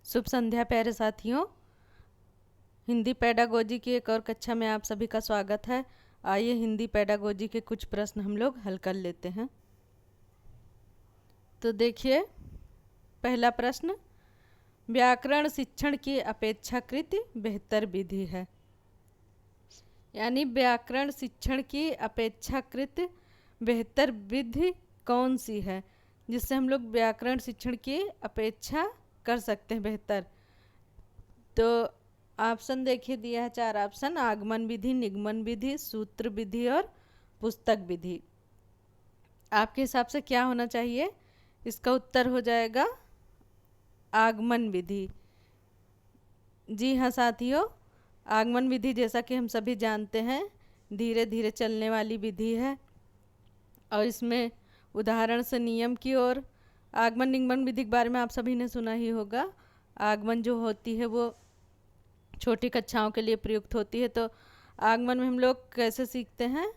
शुभ संध्या प्यारे साथियों। हिंदी पेडागोजी की एक और कक्षा में आप सभी का स्वागत है। आइए हिंदी पेडागोजी के कुछ प्रश्न हम लोग हल कर लेते हैं। तो देखिए, पहला प्रश्न, व्याकरण शिक्षण की अपेक्षाकृत बेहतर विधि है। यानी व्याकरण शिक्षण की अपेक्षाकृत बेहतर विधि कौन सी है जिससे हम लोग व्याकरण शिक्षण की अपेक्षा कर सकते हैं बेहतर। तो ऑप्शन देखिए, दिया है 4 ऑप्शन: आगमन विधि, निगमन विधि, सूत्र विधि और पुस्तक विधि। आपके हिसाब से क्या होना चाहिए? इसका उत्तर हो जाएगा आगमन विधि। जी हाँ साथियों, आगमन विधि जैसा कि हम सभी जानते हैं धीरे धीरे चलने वाली विधि है और इसमें उदाहरण से नियम की ओर। आगमन निगमन विधि के बारे में आप सभी ने सुना ही होगा। आगमन जो होती है वो छोटी कक्षाओं के लिए प्रयुक्त होती है। तो आगमन में हम लोग कैसे सीखते हैं?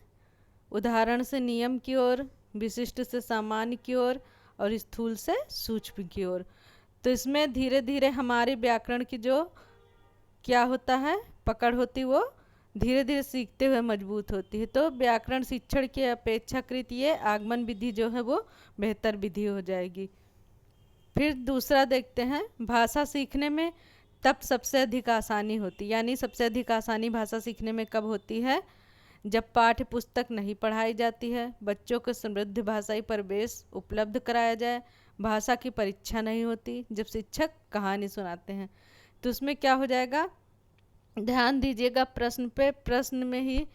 उदाहरण से नियम की ओर, विशिष्ट से सामान्य की ओर और स्थूल से सूक्ष्म की ओर। तो इसमें धीरे धीरे हमारे व्याकरण की जो क्या होता है पकड़ होती, वो धीरे धीरे सीखते हुए मजबूत होती है। तो व्याकरण शिक्षण की अपेक्षाकृत ये आगमन विधि जो है वो बेहतर विधि हो जाएगी। फिर दूसरा देखते हैं, भाषा सीखने में तब सबसे अधिक आसानी होती, यानी सबसे अधिक आसानी भाषा सीखने में कब होती है? जब पाठ्य पुस्तक नहीं पढ़ाई जाती है, बच्चों को समृद्ध भाषाई परिवेश उपलब्ध कराया जाए, भाषा की परीक्षा नहीं होती, जब शिक्षक कहानी सुनाते हैं। तो उसमें क्या हो जाएगा? ध्यान दीजिएगा प्रश्न पे, प्रश्न में ही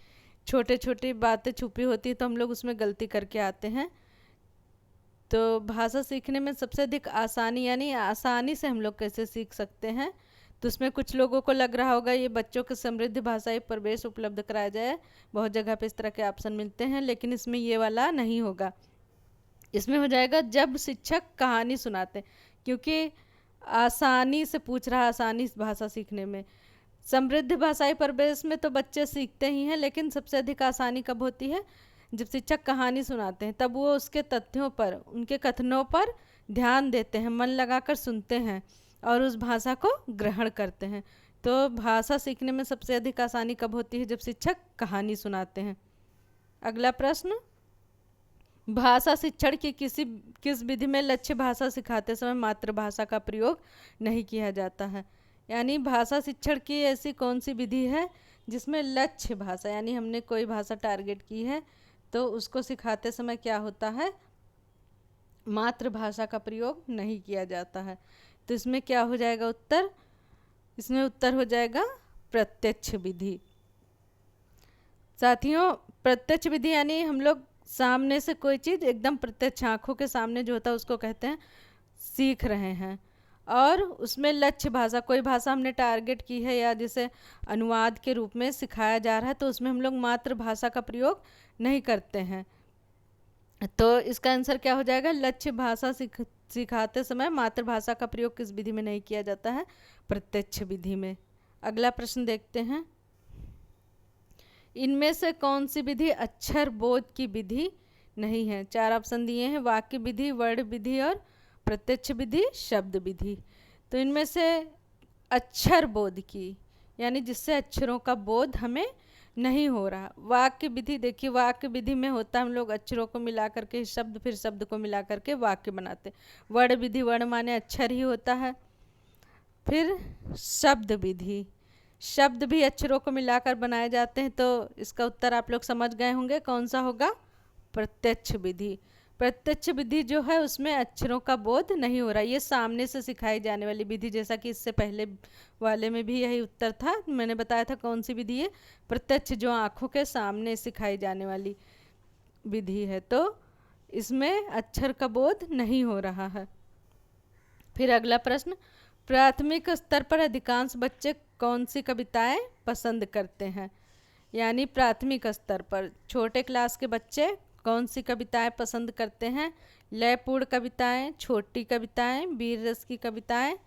छोटे छोटी बातें छुपी होती है तो हम लोग उसमें गलती करके आते हैं। तो भाषा सीखने में सबसे अधिक आसानी, यानी आसानी से हम लोग कैसे सीख सकते हैं? तो उसमें कुछ लोगों को लग रहा होगा ये बच्चों को समृद्ध भाषाई परिवेश उपलब्ध कराया जाए। बहुत जगह पे इस तरह के ऑप्शन मिलते हैं, लेकिन इसमें ये वाला नहीं होगा। इसमें हो जाएगा जब शिक्षक कहानी सुनाते, क्योंकि आसानी से पूछ रहा, आसानी से भाषा सीखने में। समृद्ध भाषाई परिवेश में तो बच्चे सीखते ही हैं, लेकिन सबसे अधिक आसानी कब होती है? जब शिक्षक कहानी सुनाते हैं, तब वो उसके तथ्यों पर, उनके कथनों पर ध्यान देते हैं, मन लगाकर सुनते हैं और उस भाषा को ग्रहण करते हैं। तो भाषा सीखने में सबसे अधिक आसानी कब होती है? जब शिक्षक कहानी सुनाते हैं। अगला प्रश्न, भाषा शिक्षण की किस विधि में लक्ष्य भाषा सिखाते समय मातृभाषा का प्रयोग नहीं किया जाता है? यानी भाषा शिक्षण की ऐसी कौन सी विधि है जिसमें लक्ष्य भाषा, यानी हमने कोई भाषा टारगेट की है तो उसको सिखाते समय क्या होता है? मातृभाषा का प्रयोग नहीं किया जाता है। तो इसमें क्या हो जाएगा उत्तर? इसमें उत्तर हो जाएगा प्रत्यक्ष विधि। साथियों, प्रत्यक्ष विधि यानी हम लोग सामने से कोई चीज़ एकदम प्रत्यक्ष आँखों के सामने जो होता है उसको कहते हैं सीख रहे हैं। और उसमें लक्ष्य भाषा, कोई भाषा हमने टारगेट की है या जिसे अनुवाद के रूप में सिखाया जा रहा है, तो उसमें हम लोग मातृभाषा का प्रयोग नहीं करते हैं। तो इसका आंसर क्या हो जाएगा? लक्ष्य भाषा सिखाते समय मातृभाषा का प्रयोग किस विधि में नहीं किया जाता है? प्रत्यक्ष विधि में। अगला प्रश्न देखते हैं, इनमें से कौन सी विधि अक्षर बोध की विधि नहीं है? 4 ऑप्शन दिए हैं: वाक्य विधि, वर्ण विधि और प्रत्यक्ष विधि, शब्द विधि। तो इनमें से अक्षर बोध की, यानी जिससे अक्षरों का बोध हमें नहीं हो रहा। वाक्य विधि, देखिए वाक्य विधि में होता है हम लोग अक्षरों को मिला करके शब्द, फिर शब्द को मिला करके वाक्य बनाते। वर्ण विधि, वर्ण माने अक्षर ही होता है। फिर शब्द विधि, शब्द भी अक्षरों को मिलाकर बनाए जाते हैं। तो इसका उत्तर आप लोग समझ गए होंगे कौन सा होगा? प्रत्यक्ष विधि। प्रत्यक्ष विधि जो है उसमें अक्षरों का बोध नहीं हो रहा। ये सामने से सिखाई जाने वाली विधि, जैसा कि इससे पहले वाले में भी यही उत्तर था, मैंने बताया था कौन सी विधि है? प्रत्यक्ष, जो आँखों के सामने सिखाई जाने वाली विधि है। तो इसमें अक्षर का बोध नहीं हो रहा है। फिर अगला प्रश्न, प्राथमिक स्तर पर अधिकांश बच्चे कौन सी कविताएं पसंद करते हैं? यानी प्राथमिक स्तर पर छोटे क्लास के बच्चे कौन सी कविताएं पसंद करते हैं? लयपूर्ण कविताएं, छोटी कविताएं, वीर रस की कविताएं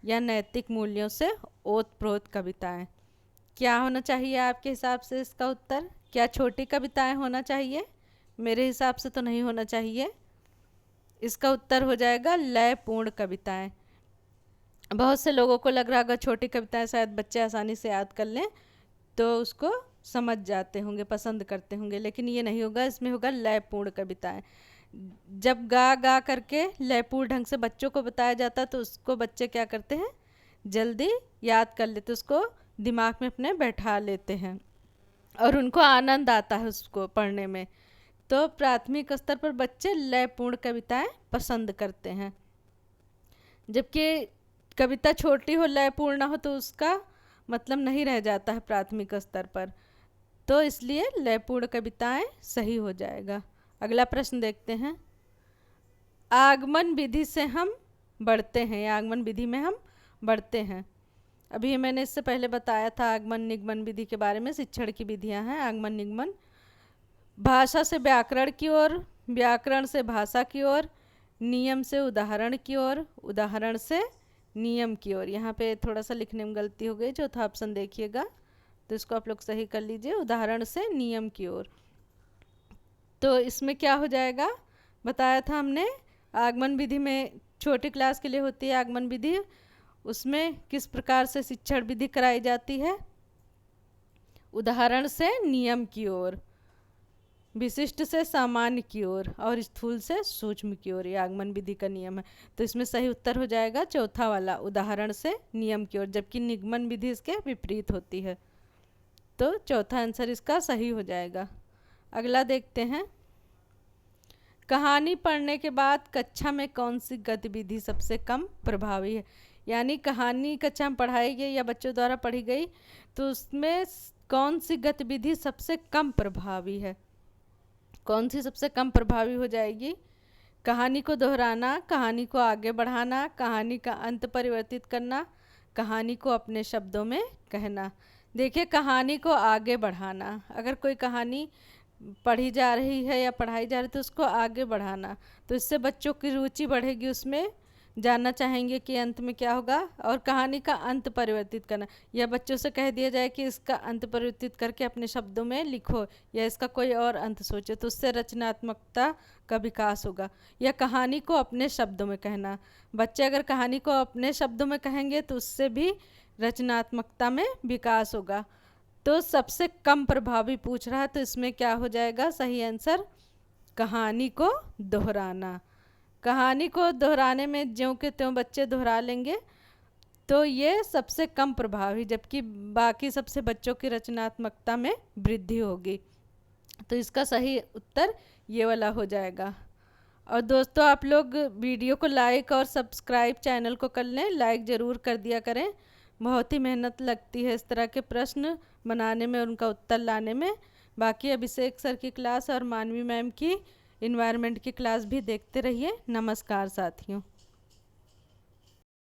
या नैतिक मूल्यों से ओतप्रोत कविताएं? क्या होना चाहिए आपके हिसाब से इसका उत्तर? क्या छोटी कविताएं होना चाहिए? मेरे हिसाब से तो नहीं होना चाहिए। इसका उत्तर हो जाएगा लयपूर्ण कविताएं। बहुत से लोगों को लग रहा होगा छोटी कविताएं शायद बच्चे आसानी से याद कर लें तो उसको समझ जाते होंगे, पसंद करते होंगे, लेकिन ये नहीं होगा। इसमें होगा लयपूर्ण कविताएं। जब गा गा करके लयपूर्ण ढंग से बच्चों को बताया जाता तो उसको बच्चे क्या करते हैं, जल्दी याद कर लेते, उसको दिमाग में अपने बैठा लेते हैं और उनको आनंद आता है उसको पढ़ने में। तो प्राथमिक स्तर पर बच्चे लयपूर्ण कविताएं पसंद करते हैं, जबकि कविता छोटी हो लयपूर्ण ना हो तो उसका मतलब नहीं रह जाता है प्राथमिक स्तर पर। तो इसलिए लयपूर्ण कविताएं सही हो जाएगा। अगला प्रश्न देखते हैं। आगमन विधि से हम बढ़ते हैं, आगमन विधि में हम बढ़ते हैं। अभी मैंने इससे पहले बताया था आगमन निगमन विधि के बारे में। शिक्षण की विधियां हैं आगमन निगमन। भाषा से व्याकरण की ओर, व्याकरण से भाषा की ओर, नियम से उदाहरण की ओर, उदाहरण से नियम की ओर। यहाँ पे थोड़ा सा लिखने में गलती हो गई, चौथा ऑप्शन देखिएगा तो इसको आप लोग सही कर लीजिए, उदाहरण से नियम की ओर। तो इसमें क्या हो जाएगा, बताया था हमने आगमन विधि में छोटी क्लास के लिए होती है आगमन विधि। उसमें किस प्रकार से शिक्षण विधि कराई जाती है, उदाहरण से नियम की ओर, विशिष्ट से सामान्य की ओर और स्थूल से सूक्ष्म की ओर। ये आगमन विधि का नियम है। तो इसमें सही उत्तर हो जाएगा चौथा वाला, उदाहरण से नियम की ओर, जबकि निगमन विधि इसके विपरीत होती है। तो चौथा आंसर इसका सही हो जाएगा। अगला देखते हैं। कहानी पढ़ने के बाद कक्षा में कौन सी गतिविधि सबसे कम प्रभावी है। यानी कहानी कक्षा में पढ़ाई गई या बच्चों द्वारा पढ़ी गई तो उसमें कौन सी गतिविधि सबसे कम प्रभावी है, कौन सी सबसे कम प्रभावी हो जाएगी। कहानी को दोहराना, कहानी को आगे बढ़ाना, कहानी का अंत परिवर्तित करना, कहानी को अपने शब्दों में कहना। देखिए कहानी को आगे बढ़ाना, अगर कोई कहानी पढ़ी जा रही है या पढ़ाई जा रही है तो उसको आगे बढ़ाना, तो इससे बच्चों की रुचि बढ़ेगी, उसमें जानना चाहेंगे कि अंत में क्या होगा। और कहानी का अंत परिवर्तित करना, या बच्चों से कह दिया जाए कि इसका अंत परिवर्तित करके अपने शब्दों में लिखो या इसका कोई और अंत सोचो, तो उससे रचनात्मकता का विकास होगा। या कहानी को अपने शब्दों में कहना, बच्चे अगर कहानी को अपने शब्दों में कहेंगे तो उससे भी रचनात्मकता में विकास होगा। तो सबसे कम प्रभावी पूछ रहा है तो इसमें क्या हो जाएगा सही आंसर, कहानी को दोहराना। कहानी को दोहराने में ज्यों के त्यों बच्चे दोहरा लेंगे तो ये सबसे कम प्रभावी, जबकि बाकी सबसे बच्चों की रचनात्मकता में वृद्धि होगी। तो इसका सही उत्तर ये वाला हो जाएगा। और दोस्तों आप लोग वीडियो को लाइक और सब्सक्राइब चैनल को कर लें, लाइक ज़रूर कर दिया करें। बहुत ही मेहनत लगती है इस तरह के प्रश्न बनाने में और उनका उत्तर लाने में। बाकी अभिषेक सर की क्लास और मानवी मैम की इन्वायरमेंट की क्लास भी देखते रहिए। नमस्कार साथियों।